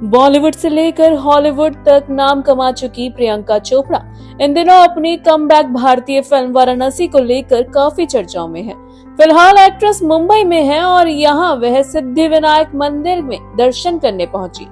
बॉलीवुड से लेकर हॉलीवुड तक नाम कमा चुकी प्रियंका चोपड़ा इन दिनों अपनी कमबैक भारतीय फिल्म वाराणसी को लेकर काफी चर्चाओं में है। फिलहाल एक्ट्रेस मुंबई में है और यहाँ वह सिद्धिविनायक मंदिर में दर्शन करने पहुंची।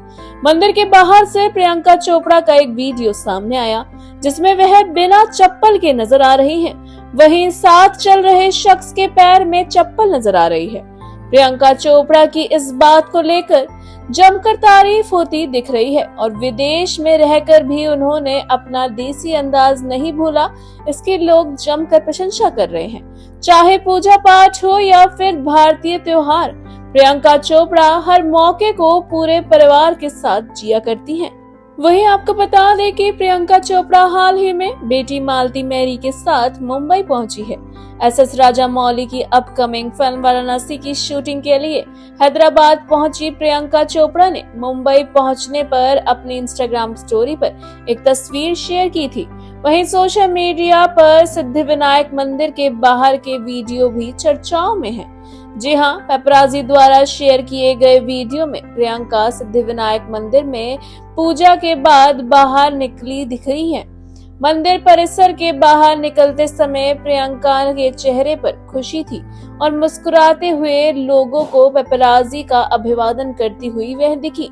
मंदिर के बाहर से प्रियंका चोपड़ा का एक वीडियो सामने आया जिसमें वह बिना चप्पल के नजर आ रही हैं। वहीं साथ चल रहे शख्स के पैर में चप्पल नजर आ रही है। प्रियंका चोपड़ा की इस बात को लेकर जमकर तारीफ होती दिख रही है और विदेश में रहकर भी उन्होंने अपना देसी अंदाज नहीं भूला। इसकी लोग जमकर प्रशंसा कर रहे हैं। चाहे पूजा पाठ हो या फिर भारतीय त्योहार, प्रियंका चोपड़ा हर मौके को पूरे परिवार के साथ जिया करती हैं। वहीं आपको बता दें कि प्रियंका चोपड़ा हाल ही में बेटी मालती मेरी के साथ मुंबई पहुंची है। एसएस राजामौली की अपकमिंग फिल्म वाराणसी की शूटिंग के लिए हैदराबाद पहुंची प्रियंका चोपड़ा ने मुंबई पहुंचने पर अपनी इंस्टाग्राम स्टोरी पर एक तस्वीर शेयर की थी। वहीं सोशल मीडिया पर सिद्धिविनायक मंदिर के बाहर के वीडियो भी चर्चाओं में है। जी हां, पेपराजी द्वारा शेयर किए गए वीडियो में प्रियंका सिद्धिविनायक मंदिर में पूजा के बाद बाहर निकली दिख रही हैं। मंदिर परिसर के बाहर निकलते समय प्रियंका के चेहरे पर खुशी थी और मुस्कुराते हुए लोगों को पेपराजी का अभिवादन करती हुई वह दिखी।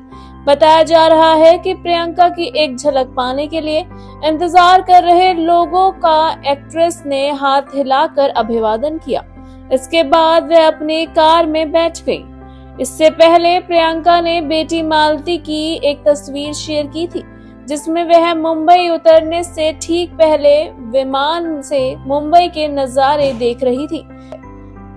बताया जा रहा है कि प्रियंका की एक झलक पाने के लिए इंतजार कर रहे लोगों का एक्ट्रेस ने हाथ हिलाकर अभिवादन किया। इसके बाद वह अपनी कार में बैठ गई। इससे पहले प्रियंका ने बेटी मालती की एक तस्वीर शेयर की थी जिसमें वह मुंबई उतरने से ठीक पहले विमान से मुंबई के नजारे देख रही थी।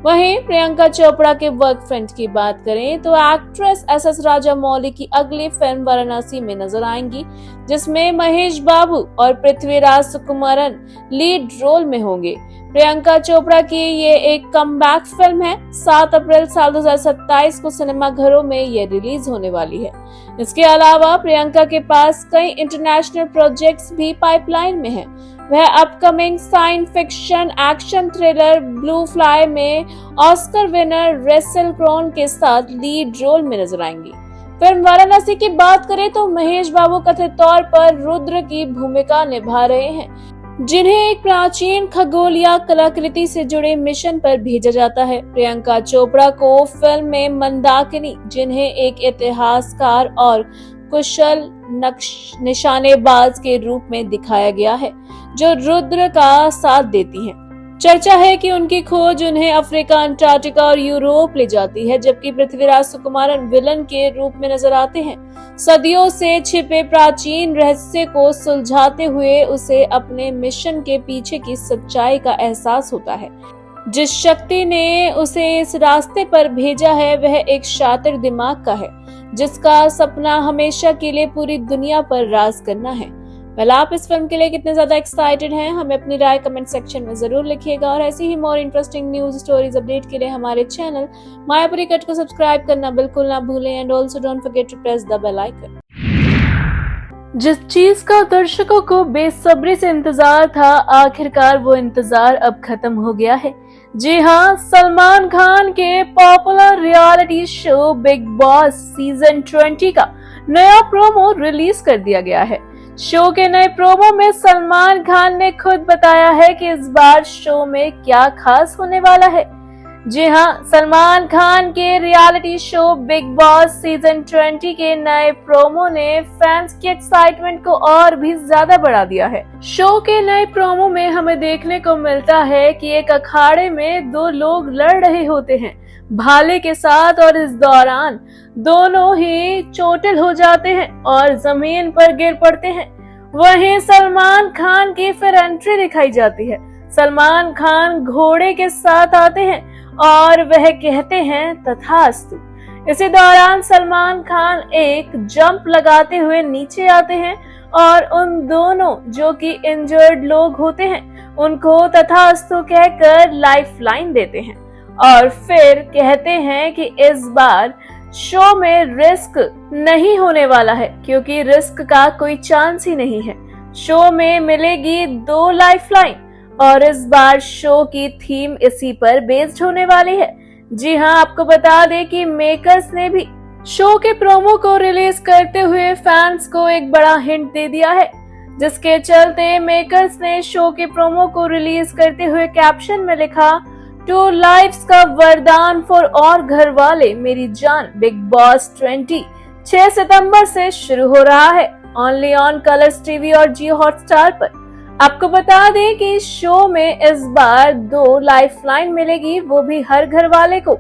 वहीं प्रियंका चोपड़ा के वर्क फ्रंट की बात करें तो एक्ट्रेस एसएस राजामौली की अगली फिल्म वाराणसी में नजर आएंगी जिसमें महेश बाबू और पृथ्वीराज सुकुमारन लीड रोल में होंगे। प्रियंका चोपड़ा की ये एक कमबैक फिल्म है। 7 अप्रैल साल 2027 को सिनेमाघरों में ये रिलीज होने वाली है। इसके अलावा प्रियंका के पास कई इंटरनेशनल प्रोजेक्ट्स भी पाइपलाइन में हैं। वह upcoming science fiction action thriller blue fly में ऑस्कर विनर रसेल क्रोन के साथ लीड रोल में नजर आएंगी। फिल्म वाराणसी की बात करें तो महेश बाबू कथित तौर पर रुद्र की भूमिका निभा रहे हैं जिन्हें एक प्राचीन खगोलीय कलाकृति से जुड़े मिशन पर भेजा जाता है। प्रियंका चोपड़ा को फिल्म में मंदाकिनी, जिन्हें एक इतिहासकार और कुशल निशानेबाज के रूप में दिखाया गया है, जो रुद्र का साथ देती हैं। चर्चा है कि उनकी खोज उन्हें अफ्रीका, अंटार्कटिका और यूरोप ले जाती है, जबकि पृथ्वीराज सुकुमारन विलन के रूप में नजर आते हैं। सदियों से छिपे प्राचीन रहस्य को सुलझाते हुए उसे अपने मिशन के पीछे की सच्चाई का एहसास होता है। जिस शक्ति ने उसे इस रास्ते पर भेजा है वह एक शातिर दिमाग का है, जिसका सपना हमेशा के लिए पूरी दुनिया पर राज करना है। आप इस फिल्म के लिए कितने ज्यादा एक्साइटेड हैं, हमें अपनी राय कमेंट सेक्शन में जरूर लिखिएगा और ऐसी ही more interesting news stories update के लिए हमारे चैनल मायापुरी कट को सब्सक्राइब करना बिल्कुल ना भूलें and also don't forget to press the bell icon. जिस चीज का दर्शकों को बेसब्री से इंतजार था, आखिरकार वो इंतजार अब खत्म हो गया है। जी हाँ, सलमान खान के popular reality show big boss season 20 का नया प्रोमो रिलीज कर दिया गया है। शो के नए प्रोमो में सलमान खान ने खुद बताया है कि इस बार शो में क्या खास होने वाला है। जी हाँ, सलमान खान के reality show big boss season 20 के नए प्रोमो ने फैंस की एक्साइटमेंट को और भी ज्यादा बढ़ा दिया है। शो के नए प्रोमो में हमें देखने को मिलता है कि एक अखाड़े में 2 लोग लड़ रहे होते हैं भाले के साथ, और इस दौरान दोनों ही चोटिल हो जाते हैं और जमीन पर गिर पड़ते हैं। वहीं सलमान खान की फिर एंट्री दिखाई जाती है। सलमान खान घोड़े के साथ आते हैं और वह कहते हैं तथास्तु। इसी दौरान सलमान खान एक जंप लगाते हुए नीचे आते हैं और उन दोनों जो कि इंजर्ड लोग होते हैं उनको तथास्तु कहकर लाइफ लाइन देते हैं और फिर कहते हैं कि इस बार शो में रिस्क नहीं होने वाला है, क्योंकि रिस्क का कोई चांस ही नहीं है। शो में मिलेगी 2 लाइफ लाइन और इस बार शो की थीम इसी पर बेस्ड होने वाली है। जी हाँ, आपको बता दें कि मेकर्स ने भी शो के प्रोमो को रिलीज करते हुए फैंस को एक बड़ा हिंट दे दिया है, जिसके चलते मेकर्स ने शो के प्रोमो को रिलीज करते हुए कैप्शन में लिखा, 2 लाइफ्स का वरदान फॉर और घर वाले मेरी जान बिग बॉस 20 6 सितंबर से शुरू हो रहा है, ओनली ऑन कलर्स टीवी और जियो हॉटस्टार पर। आपको बता दें कि इस शो में इस बार 2 लाइफलाइन मिलेगी, वो भी हर घर वाले को।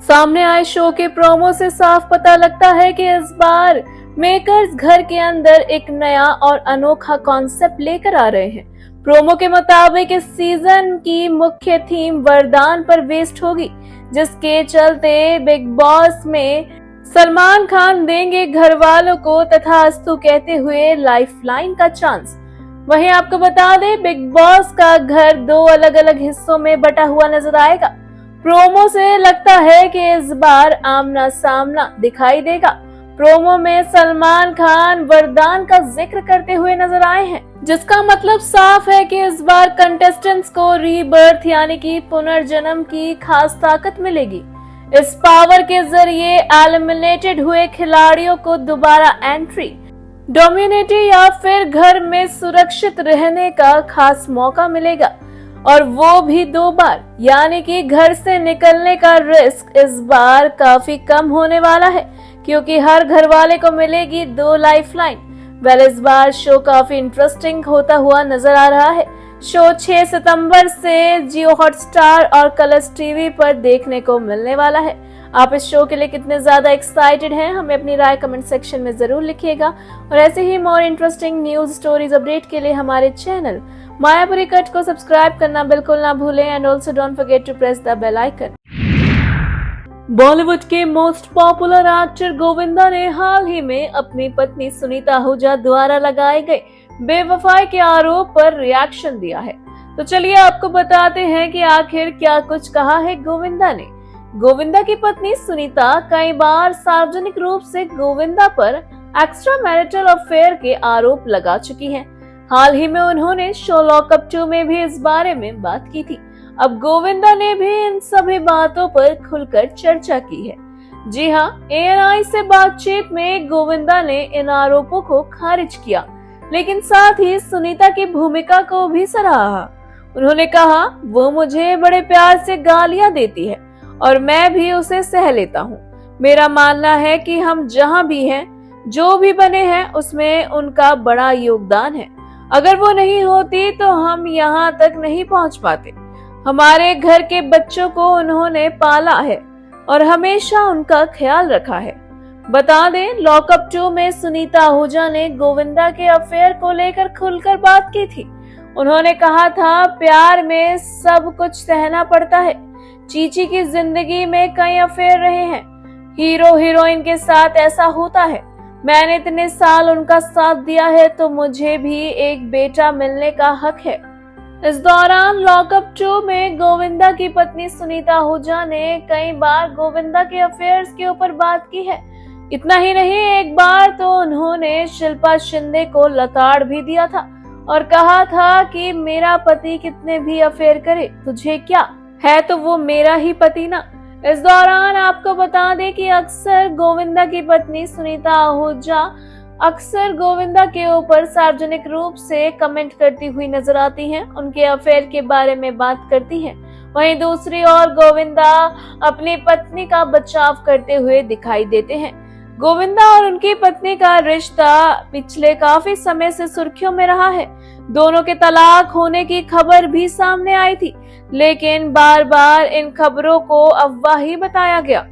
सामने आए शो के प्रोमो से साफ पता लगता है कि इस बार मेकर्स घर के अंदर एक नया और अनोखा कॉन्सेप्ट लेकर आ रहे हैं। प्रोमो के मुताबिक इस सीजन की मुख्य थीम वरदान पर बेस्ड होगी, जिसके चलते बिग बॉस में सलमान खान देंगे घर वालों को तथास्तु कहते हुए लाइफलाइन का चांस। वहीं आपको बता दें, बिग बॉस का घर 2 अलग अलग हिस्सों में बटा हुआ नजर आएगा। प्रोमो से लगता है कि इस बार आमना सामना दिखाई देगा। प्रोमो में सलमान खान वरदान का जिक्र करते हुए नजर आए हैं, जिसका मतलब साफ है कि इस बार कंटेस्टेंट्स को रीबर्थ यानी कि पुनर्जन्म की खास ताकत मिलेगी। इस पावर के जरिए एलिमिनेटेड हुए खिलाड़ियों को दोबारा एंट्री, डोमिनेटी या फिर घर में सुरक्षित रहने का खास मौका मिलेगा, और वो भी 2 बार, यानी कि घर से निकलने का रिस्क इस बार काफी कम होने वाला है, क्योंकि हर घर वाले को मिलेगी 2 लाइफलाइन। इस बार शो काफी इंटरेस्टिंग होता हुआ नजर आ रहा है। शो 6 सितंबर से जियो हॉटस्टार और कलर्स टीवी पर देखने को मिलने वाला है। आप इस शो के लिए कितने ज्यादा एक्साइटेड हैं, हमें अपनी राय कमेंट सेक्शन में जरूर लिखिएगा। और ऐसे ही more interesting news stories update के लिए हमारे चैनल मायापुरी कट को सब्सक्राइब करना बिल्कुल ना भूलें, and also don't forget to press the bell icon. Bollywood के मोस्ट पॉपुलर एक्टर गोविंदा ने हाल ही में अपनी पत्नी सुनीता आहूजा द्वारा लगाए गए बेवफाई के आरोप पर रिएक्शन दिया है। तो चलिए आपको बताते हैं कि आखिर क्या कुछ कहा है गोविंदा ने। गोविंदा की पत्नी सुनीता कई बार सार्वजनिक रूप से गोविंदा पर एक्स्ट्रा मैरिटल अफेयर के आरोप लगा चुकी हैं। हाल ही में उन्होंने शो लॉकअप 2 में भी इस बारे में बात की थी। अब गोविंदा ने भी इन सभी बातों पर खुलकर चर्चा की है। जी हां, ANI से बातचीत में गोविंदा ने इन आरोपों को खारिज किया, लेकिन साथ ही सुनीता की भूमिका को भी सराहा। उन्होंने कहा, वो मुझे बड़े प्यार से गालियां देती है और मैं भी उसे सह लेता हूँ। मेरा मानना है कि हम जहाँ भी हैं, जो भी बने हैं, उसमें उनका बड़ा योगदान है। अगर वो नहीं होती तो हम यहाँ तक नहीं पहुँच पाते। हमारे घर के बच्चों को उन्होंने पाला है और हमेशा उनका ख्याल रखा है। बता दें, लॉकअप 2 में सुनीता आहूजा ने गोविंदा के अफेयर को लेकर खुलकर बात की थी। उन्होंने कहा था, प्यार में सब कुछ सहना पड़ता है। चीची की जिंदगी में कई अफेयर रहे हैं। हीरो हीरोइन के साथ ऐसा होता है। मैंने इतने साल उनका साथ दिया है, तो मुझे भी एक बेटा मिलने का हक है। इस दौरान लॉकअप 2 में गोविंदा की पत्नी सुनीता आहूजा ने कई बार गोविंदा के अफेयर्स के ऊपर बात की है। इतना ही नहीं, एक बार तो उन्होंने शिल्पा शिंदे को लताड़ भी दिया था और कहा था कि मेरा पति कितने भी अफेयर करे, तुझे क्या है, तो वो मेरा ही पति ना। इस दौरान आपको बता दें कि अक्सर गोविंदा की पत्नी सुनीता आहूजा अक्सर गोविंदा के ऊपर सार्वजनिक रूप से कमेंट करती हुई नजर आती हैं, उनके अफेयर के बारे में बात करती हैं। वहीं दूसरी ओर गोविंदा अपनी पत्नी का बचाव करते हुए दिखाई देते हैं। गोविंदा और उनकी पत्नी का रिश्ता पिछले काफी समय से सुर्खियों में रहा है। दोनों के तलाक होने की खबर भी सामने आई थी, लेकिन बार बार इन खबरों को अफवाह ही बताया गया।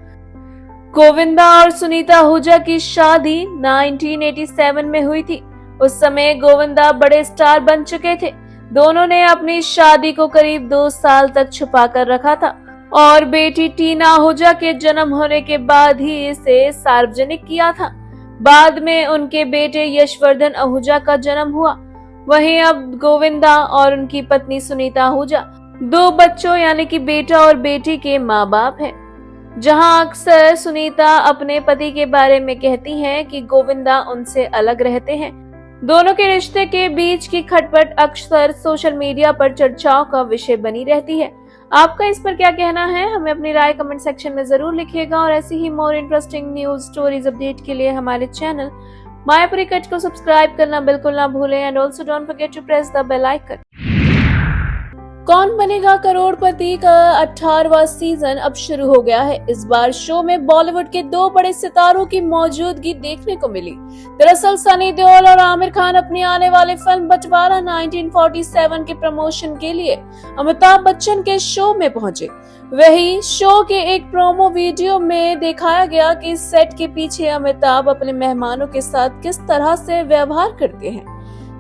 गोविंदा और सुनीता आहूजा की शादी 1987 में हुई थी। उस समय गोविंदा बड़े स्टार बन चुके थे। दोनों ने अपनी शादी को करीब 2 साल तक छुपा कर रखा था और बेटी टीना आहूजा के जन्म होने के बाद ही इसे सार्वजनिक किया था। बाद में उनके बेटे यशवर्धन आहूजा का जन्म हुआ। वहीं अब गोविंदा और उनकी पत्नी सुनीता आहूजा 2 बच्चों यानी कि बेटा और बेटी के माँ बाप हैं। जहां अक्सर सुनीता अपने पति के बारे में कहती हैं कि गोविंदा उनसे अलग रहते हैं। दोनों के रिश्ते के बीच की खटपट अक्सर सोशल मीडिया पर चर्चाओं का विषय बनी रहती है। आपका इस पर क्या कहना है, हमें अपनी राय कमेंट सेक्शन में जरूर लिखिएगा। और ऐसी ही more interesting news stories update के लिए हमारे चैनल मायापुरी कट को सब्सक्राइब करना बिल्कुल ना भूलें and also don't forget to press the bell icon. Kaun Banega करोड़पति का 18वां सीजन अब शुरू हो गया है। इस बार शो में बॉलीवुड के दो बड़े सितारों की मौजूदगी देखने को मिली। दरअसल सनी देओल और आमिर खान अपनी आने वाली फिल्म बंटवारा 1947 के प्रमोशन के लिए अमिताभ बच्चन के शो में पहुंचे। वही शो के एक प्रोमो वीडियो में दिखाया गया कि सेट के पीछे अमिताभ अपने मेहमानों के साथ किस तरह से व्यवहार करते हैं।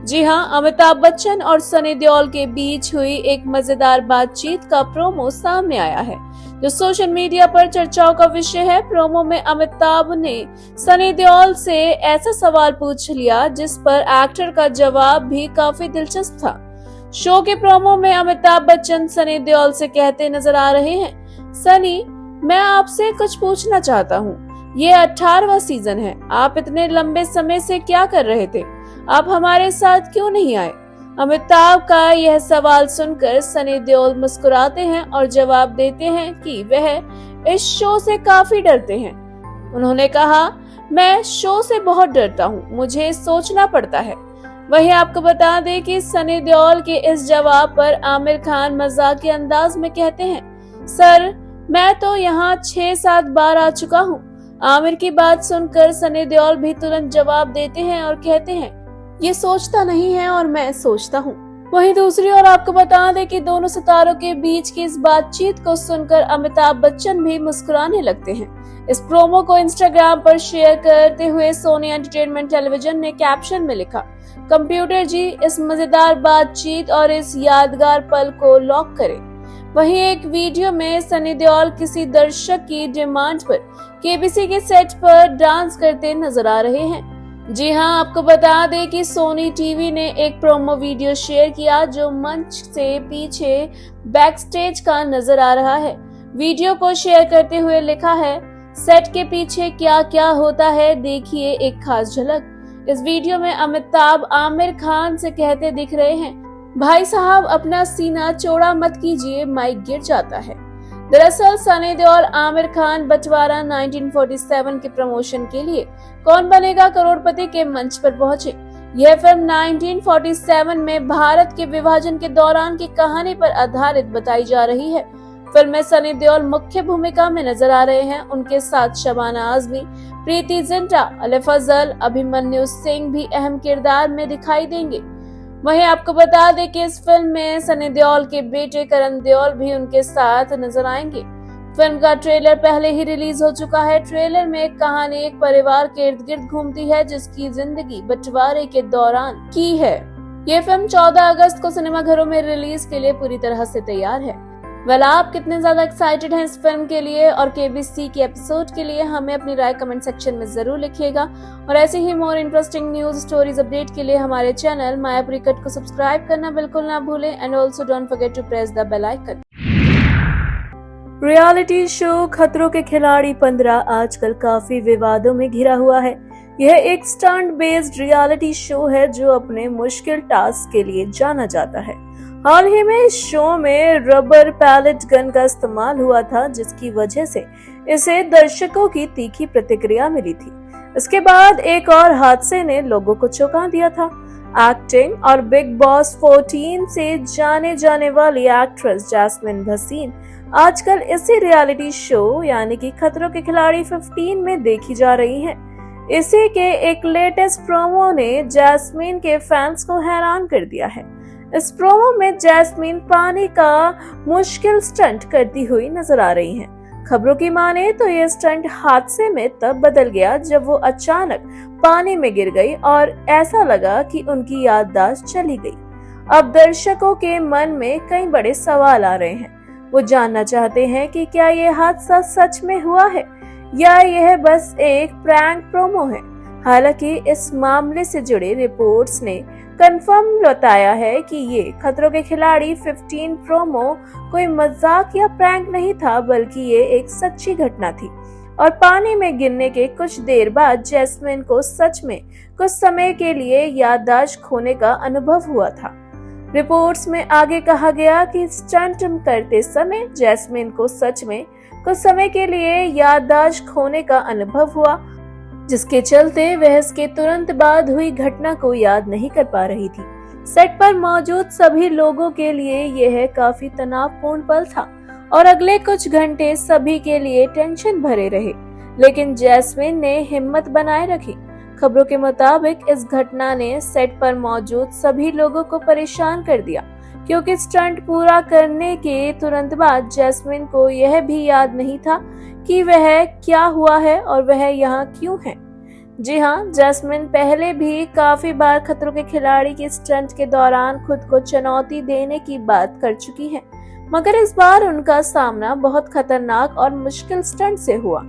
जी हां, अमिताभ बच्चन और सनी देओल के बीच हुई एक मजेदार बातचीत का प्रोमो सामने आया है, जो सोशल मीडिया पर चर्चाओं का विषय है। प्रोमो में अमिताभ ने सनी देओल से ऐसा सवाल पूछ लिया जिस पर एक्टर का जवाब भी काफी दिलचस्प था। शो के प्रोमो में अमिताभ बच्चन सनी देओल से कहते नजर आ रहे हैं, सनी, मैं आपसे कुछ पूछना चाहता हूँ। ये 18वां सीजन है, आप इतने लंबे समय से क्या कर रहे थे? आप हमारे साथ क्यों नहीं आए? अमिताभ का यह सवाल सुनकर सनी देओल मुस्कुराते हैं और जवाब देते हैं कि वह इस शो से काफी डरते हैं। उन्होंने कहा, मैं शो से बहुत डरता हूँ, मुझे सोचना पड़ता है। वहीं आपको बता दें कि सनी देओल के इस जवाब पर आमिर खान मजाकिया अंदाज में कहते हैं, सर, मैं तो यहाँ 6-7 बार आ चुका हूँ। आमिर की बात सुनकर सनी देओल भी तुरंत जवाब देते हैं और कहते हैं, ये सोचता नहीं है और मैं सोचता हूँ। वहीं दूसरी ओर आपको बता दें कि दोनों सितारों के बीच की इस बातचीत को सुनकर अमिताभ बच्चन भी मुस्कुराने लगते हैं। इस प्रोमो को इंस्टाग्राम पर शेयर करते हुए सोनी एंटरटेनमेंट टेलीविजन ने कैप्शन में लिखा, कंप्यूटर जी, इस मजेदार बातचीत और इस यादगार पल को लॉक करें। वहीं एक वीडियो में सनी देओल किसी दर्शक की डिमांड पर केबीसी के सेट पर डांस करते नजर आ रहे हैं। जी हां, आपको बता दें कि सोनी टीवी ने एक प्रोमो वीडियो शेयर किया जो मंच से पीछे बैक स्टेज का नजर आ रहा है। वीडियो को शेयर करते हुए लिखा है, सेट के पीछे क्या क्या होता है, देखिए एक खास झलक। इस वीडियो में अमिताभ आमिर खान से कहते दिख रहे हैं, भाई साहब अपना सीना चौड़ा मत कीजिए, माइक गिर जाता है। दरअसल सनी देओल आमिर खान बंटवारा 1947 के प्रमोशन के लिए कौन बनेगा करोड़पति के मंच पर पहुंचे। यह फिल्म 1947 में भारत के विभाजन के दौरान की कहानी पर आधारित बताई जा रही है। फिल्म में सनी देओल मुख्य भूमिका में नजर आ रहे हैं। उनके साथ शबाना आजमी, प्रीति जिंटा, अली फजल, अभिमन्यु सिंह भी अहम किरदार में दिखाई देंगे। वहीं आपको बता दें कि इस फिल्म में सनी देओल के बेटे करण देओल भी उनके साथ नजर आएंगे। फिल्म का ट्रेलर पहले ही रिलीज हो चुका है। ट्रेलर में एक कहानी एक परिवार के इर्द गिर्द घूमती है जिसकी जिंदगी बंटवारे के दौरान की है। ये फिल्म 14 अगस्त को सिनेमाघरों में रिलीज के लिए पूरी तरह से तैयार है। आप कितने ज्यादा एक्साइटेड हैं इस फिल्म के लिए और केबीसी के एपिसोड के लिए, हमें अपनी राय कमेंट सेक्शन में जरूर लिखिएगा। और ऐसे ही more interesting news stories update के लिए हमारे चैनल मायापुरी कट को सब्सक्राइब करना बिल्कुल ना भूलें and also don't forget to press the bell icon. Reality show Khatron Ke खिलाड़ी 15 आजकल काफी विवादों में घिरा हुआ है। यह एक स्टंट बेस्ड रियलिटी शो है जो अपने मुश्किल टास्क के लिए जाना जाता है। हाल ही में इस शो में रबर पैलेट गन का इस्तेमाल हुआ था, जिसकी वजह से इसे दर्शकों की तीखी प्रतिक्रिया मिली थी। इसके बाद एक और हादसे ने लोगों को चौंका दिया था। एक्टिंग और बिग बॉस 14 से जाने जाने वाली एक्ट्रेस जैस्मिन भसीन आजकल इसी रियलिटी शो यानी कि खतरों के खिलाड़ी 15 में देखी जा रही हैं। इसी के एक लेटेस्ट प्रोमो ने जैस्मिन के फैंस को हैरान कर दिया है। इस प्रोमो में जैस्मिन पानी का मुश्किल स्टंट करती हुई नजर आ रही हैं। खबरों की माने तो ये स्टंट हादसे में तब बदल गया जब वो अचानक पानी में गिर गई और ऐसा लगा कि उनकी याददाश्त चली गई। अब दर्शकों के मन में कई बड़े सवाल आ रहे हैं। वो जानना चाहते हैं कि क्या ये हादसा सच में हुआ है या यह बस एक प्रैंक प्रोमो है। हालांकि इस मामले से जुड़े रिपोर्ट्स ने कंफर्म बताया है कि ये खतरों के खिलाड़ी 15 प्रोमो कोई मजाक या प्रैंक नहीं था, बल्कि ये एक सच्ची घटना थी। और पानी में गिरने के कुछ देर बाद जैस्मिन को सच में कुछ समय के लिए याददाश्त खोने का अनुभव हुआ था। रिपोर्ट्स में आगे कहा गया कि स्टंट करते समय जैस्मिन को सच में कुछ समय के लिए याददाश्त खोने का अनुभव हुआ, जिसके चलते वह इसके तुरंत बाद हुई घटना को याद नहीं कर पा रही थी। सेट पर मौजूद सभी लोगों के लिए यह काफी तनावपूर्ण पल था और अगले कुछ घंटे सभी के लिए टेंशन भरे रहे, लेकिन जैस्मिन ने हिम्मत बनाए रखी। खबरों के मुताबिक इस घटना ने सेट पर मौजूद सभी लोगों को परेशान कर दिया, क्योंकि स्टंट पूरा करने के तुरंत बाद जैस्मिन को यह भी याद नहीं था कि वह क्या हुआ है और वह यहाँ क्यों है। जी हाँ, जैस्मिन पहले भी काफी बार खतरों के खिलाड़ी के स्टंट के दौरान खुद को चुनौती देने की बात कर चुकी है, मगर इस बार उनका सामना बहुत खतरनाक और मुश्किल स्टंट से हुआ,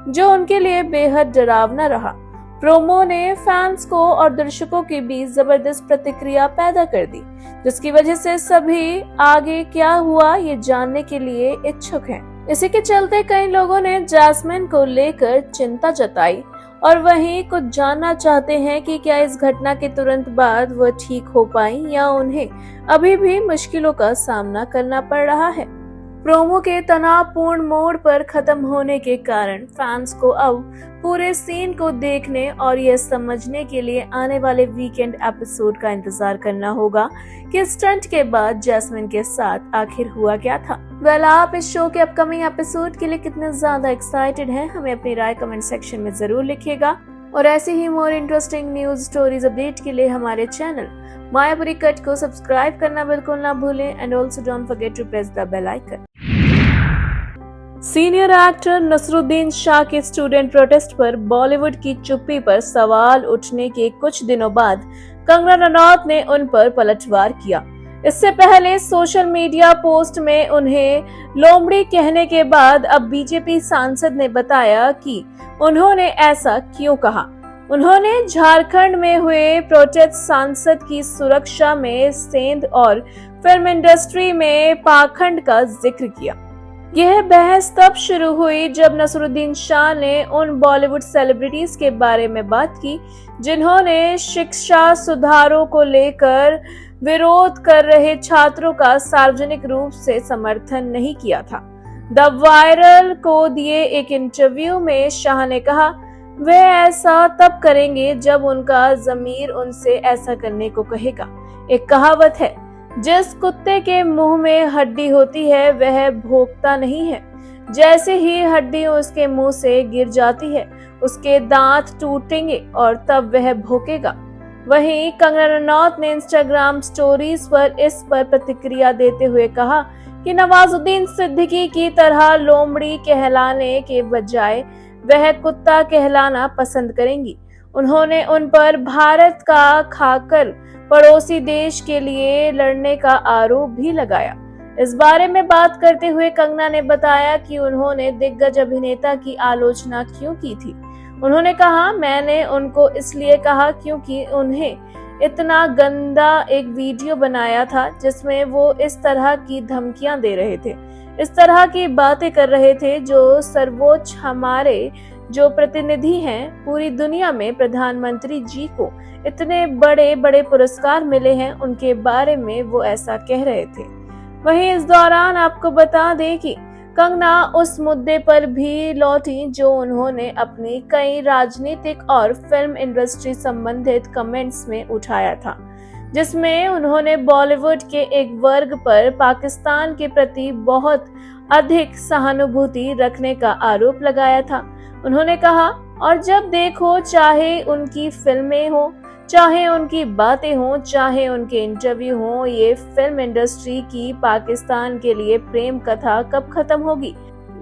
जो उनके लिए बेहद डरावना रहा। प्रोमो ने फैंस को और दर्शकों के बीच जबरदस्त प्रतिक्रिया पैदा कर दी, जिसकी वजह से सभी आगे क्या हुआ ये जानने के लिए इच्छुक हैं। इसी के चलते कई लोगों ने जैस्मिन को लेकर चिंता जताई और वहीं कुछ जानना चाहते हैं कि क्या इस घटना के तुरंत बाद वह ठीक हो पाई या उन्हें अभी भी मुश्किलों का सामना करना पड़ रहा है। प्रोमो के तनावपूर्ण मोड़ पर खत्म होने के कारण फैंस को अब पूरे सीन को देखने और यह समझने के लिए आने वाले वीकेंड एपिसोड का इंतजार करना होगा कि स्टंट के बाद जैस्मिन के साथ आखिर हुआ क्या था। आप इस शो के अपकमिंग एपिसोड के लिए कितने ज्यादा एक्साइटेड हैं, हमें अपनी राय कमेंट सेक्शन में जरूर लिखिएगा और ऐसे ही more interesting news stories update के लिए हमारे चैनल मायापुरी कट को सब्सक्राइब करना बिल्कुल ना भूलें and also don't forget to press the bell icon. Senior actor Naseeruddin Shah के स्टूडेंट प्रोटेस्ट पर बॉलीवुड की चुप्पी पर सवाल उठने के कुछ दिनों बाद कंगना रनौत ने उन पर पलटवार किया। इससे पहले सोशल मीडिया पोस्ट में उन्हें लोमड़ी कहने के बाद अब बीजेपी सांसद ने बताया कि उन्होंने ऐसा क्यों कहा। उन्होंने झारखंड में हुए प्रोटेस्ट सांसद की सुरक्षा में सेंध और फिल्म इंडस्ट्री में पाखंड का जिक्र किया। यह बहस तब शुरू हुई जब नसरुद्दीन शाह ने उन बॉलीवुड सेलिब्रिटीज के बारे में बात की जिन्होंने शिक्षा सुधारों को लेकर विरोध कर रहे छात्रों का सार्वजनिक रूप से समर्थन नहीं किया था। द वायरल को दिए एक इंटरव्यू में शाह ने कहा, वे ऐसा तब करेंगे जब उनका ज़मीर उनसे ऐसा करने को कहेगा। एक कहावत है, जिस कुत्ते के मुंह में हड्डी होती है वह भौंकता नहीं है। जैसे ही हड्डी उसके मुंह से गिर जाती है उसके दांत टूटेंगे और तब वह भौंकेगा। वहीं कंगना रनौत ने इंस्टाग्राम स्टोरीज पर इस पर प्रतिक्रिया देते हुए कहा कि नवाजुद्दीन सिद्दीकी की तरह लोमड़ी कहलाने के बजाय वह कुत्ता कहलाना पसंद करेंगी। उन्होंने उन पर भारत का खाकर पड़ोसी देश के लिए लड़ने का आरोप भी लगाया। इस बारे में बात करते हुए कंगना ने बताया कि उन्होंने दिग्गज अभिनेता की आलोचना क्यों की थी। उन्होंने कहा, मैंने उनको इसलिए कहा क्योंकि उन्हें इतना गंदा एक वीडियो बनाया था जिसमें वो इस तरह की धमकियां दे रहे थे, इस तरह की बातें कर रहे थे जो सर्वोच्च हमारे जो प्रतिनिधि हैं पूरी दुनिया में, प्रधानमंत्री जी को इतने बड़े बड़े पुरस्कार मिले हैं, उनके बारे में वो ऐसा कह रहे थे। वहीं इस दौरान आपको बता दें कि कंगना उस मुद्दे पर भी लौटी जो उन्होंने अपनी कई राजनीतिक और फिल्म इंडस्ट्री संबंधित कमेंट्स में उठाया था, जिसमें उन्होंने बॉलीवुड के एक वर्ग पर पाकिस्तान के प्रति बहुत अधिक सहानुभूति रखने का आरोप लगाया था। उन्होंने कहा, और जब देखो चाहे उनकी फिल्में हो, चाहे उनकी बातें हो, चाहे उनके इंटरव्यू हो, ये फिल्म इंडस्ट्री की पाकिस्तान के लिए प्रेम कथा कब खत्म होगी।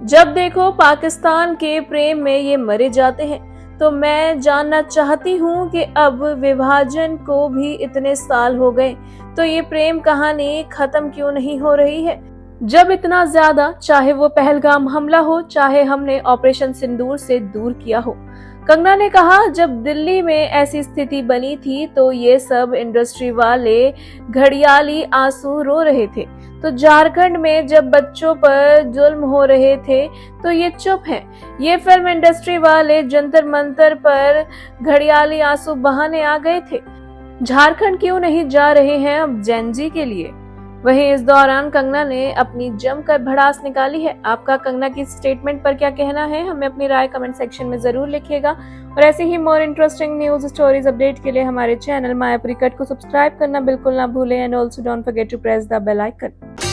जब देखो पाकिस्तान के प्रेम में ये मरे जाते हैं। तो मैं जानना चाहती हूँ कि अब विभाजन को भी इतने साल हो गए तो ये प्रेम कहानी खत्म क्यों नहीं हो रही है। जब इतना ज्यादा, चाहे वो पहलगाम हमला हो, चाहे हमने ऑपरेशन सिंदूर से दूर किया हो। कंगना ने कहा, जब दिल्ली में ऐसी स्थिति बनी थी तो ये सब इंडस्ट्री वाले घड़ियाली आंसू रो रहे थे, तो झारखंड में जब बच्चों पर जुल्म हो रहे थे तो ये चुप हैं। ये फिल्म इंडस्ट्री वाले जंतर मंतर पर घड़ियाली आंसू बहाने आ गए थे। झारखंड क्यों नहीं जा रहे हैं अब जेनजी के लिए। वहीं इस दौरान कंगना ने अपनी जमकर भड़ास निकाली है। आपका कंगना की स्टेटमेंट पर क्या कहना है, हमें अपनी राय कमेंट सेक्शन में जरूर लिखिएगा। और ऐसे ही more interesting news stories update के लिए हमारे चैनल मायापुरी कट को सब्सक्राइब करना बिल्कुल ना भूलें and also don't forget to press the bell icon.